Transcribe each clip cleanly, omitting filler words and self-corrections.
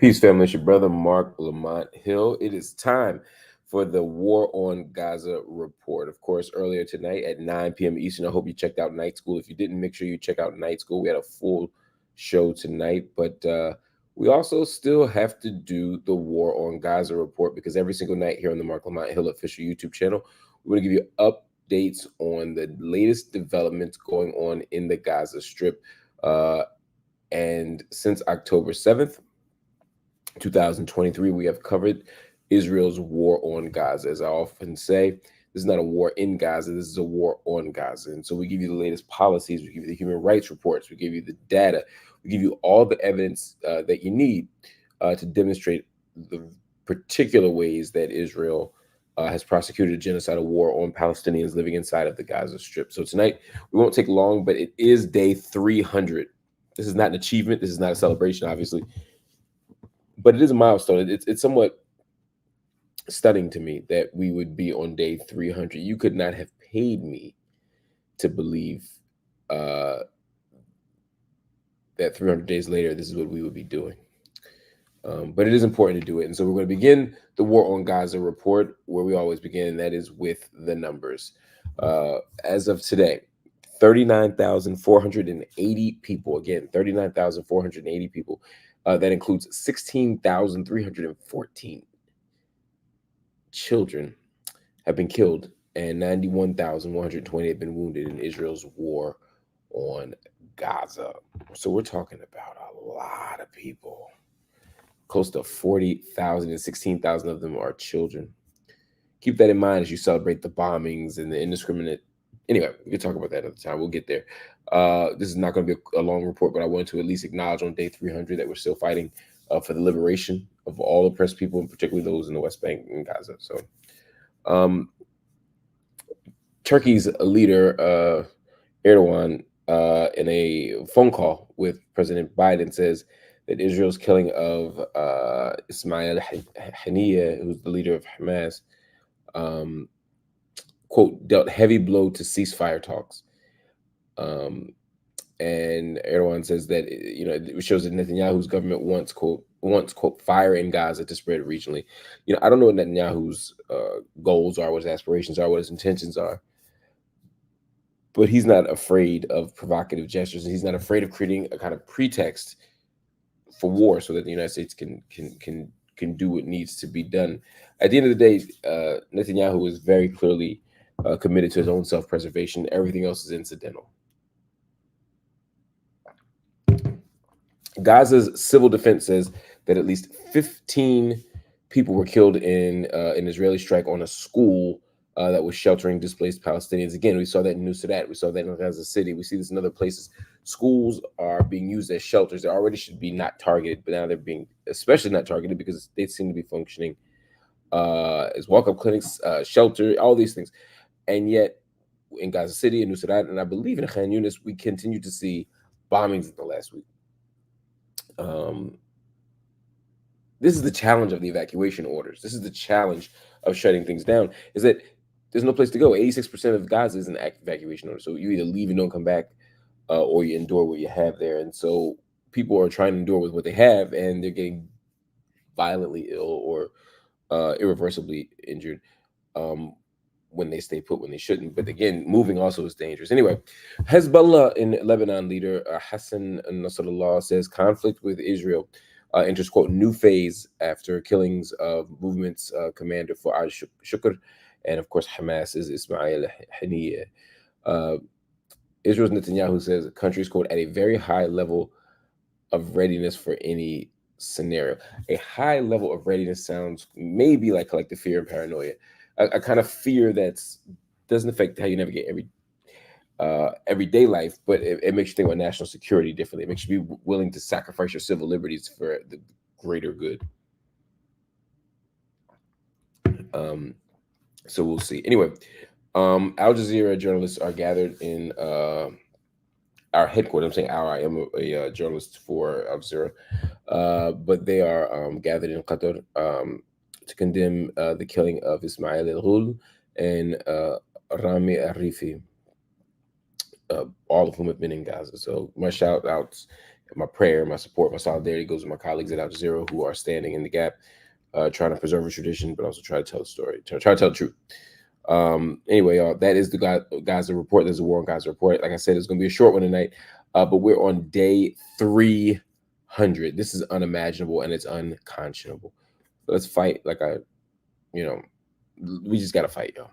Peace, family. It's your brother, Marc Lamont Hill. It is time for the War on Gaza report. Of course, earlier tonight at 9 p.m. Eastern, I hope you checked out Night School. If you didn't, make sure you check out Night School. We had a full show tonight, but we also still have to do the War on Gaza report because every single night here on the Marc Lamont Hill official YouTube channel, we're going to give you updates on the latest developments going on in the Gaza Strip. And since October 7th, 2023, we have covered Israel's war on Gaza. As I often say, this is not a war in Gaza, this is a war on Gaza. And so we give you the latest policies, we give you the human rights reports, we give you the data, we give you all the evidence that you need to demonstrate the particular ways that Israel has prosecuted a genocidal war on Palestinians living inside of the Gaza Strip. So tonight, we won't take long, but it is day 300. This is not an achievement. This is not a celebration, obviously. But it is a milestone. It's somewhat stunning to me that we would be on day 300. You could not have paid me to believe that 300 days later, this is what we would be doing. But it is important to do it. And so we're going to begin the War on Gaza report where we always begin, and that is with the numbers. As of today, 39,480 people. Again, 39,480 people. That includes 16,314 children have been killed and 91,120 have been wounded in Israel's war on Gaza. So we're talking about a lot of people. Close to 40,000 and 16,000 of them are children. Keep that in mind as you celebrate the bombings and the indiscriminate. Anyway, we can talk about that another time. We'll get there. This is not going to be a long report, but I wanted to at least acknowledge on day 300 that we're still fighting for the liberation of all oppressed people, and particularly those in the West Bank and Gaza. So Turkey's leader, Erdogan, in a phone call with President Biden says that Israel's killing of Ismail Haniyeh, who's the leader of Hamas, quote, dealt heavy blow to ceasefire talks. And Erdogan says that, it shows that Netanyahu's government wants, quote, fire in Gaza to spread regionally. I don't know what Netanyahu's goals are, what his aspirations are, what his intentions are. But he's not afraid of provocative gestures, and he's not afraid of creating a kind of pretext for war so that the United States can do what needs to be done. At the end of the day, Netanyahu is very clearly committed to his own self-preservation. Everything else is incidental. Gaza's civil defense says that at least 15 people were killed in an Israeli strike on a school that was sheltering displaced Palestinians. Again, we saw that in Nusrat. We saw that in Gaza City. We see this in other places. Schools are being used as shelters. They already should be not targeted, but now they're being especially not targeted because they seem to be functioning as walk-up clinics, shelter, all these things. And yet, in Gaza City and Nusrat, and I believe in Khan Yunis, we continue to see bombings in the last week. This is the challenge of the evacuation orders. This is the challenge of shutting things down, is that there's no place to go. 86% of Gaza is an active evacuation order. So you either leave and don't come back, or you endure what you have there. And so people are trying to endure with what they have, and they're getting violently ill or irreversibly injured when they stay put when they shouldn't. But again, moving also is dangerous. Anyway, Hezbollah in Lebanon leader Hassan Nasrallah says conflict with Israel enters, quote, new phase after killings of movement's commander Fuad Shukr, and of course Hamas's Ismail Haniyeh. Israel's Netanyahu says the country is, quote, at a very high level of readiness for any scenario. A high level of readiness sounds maybe like collective fear and paranoia. A kind of fear that doesn't affect how you navigate everyday life, but it makes you think about national security differently. It makes you be willing to sacrifice your civil liberties for the greater good. So we'll see. Anyway, Al Jazeera journalists are gathered in our headquarters. I'm saying I am a journalist for Al Jazeera, but they are gathered in Qatar to condemn the killing of Ismail al-Ghul and Rami Arifi, all of whom have been in Gaza. So my shout outs My prayer, my support, my solidarity goes to my colleagues at Al Jazeera who are standing in the gap, trying to preserve a tradition, but also try to tell the story, try to tell the truth. Anyway, y'all, that is the Gaza report. There's a war on Gaza report. Like I said, it's going to be a short one tonight, but we're on day 300. This is unimaginable and it's unconscionable. Let's fight. We just got to fight, y'all.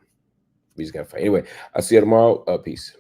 We just got to fight. Anyway, I'll see you tomorrow. Peace.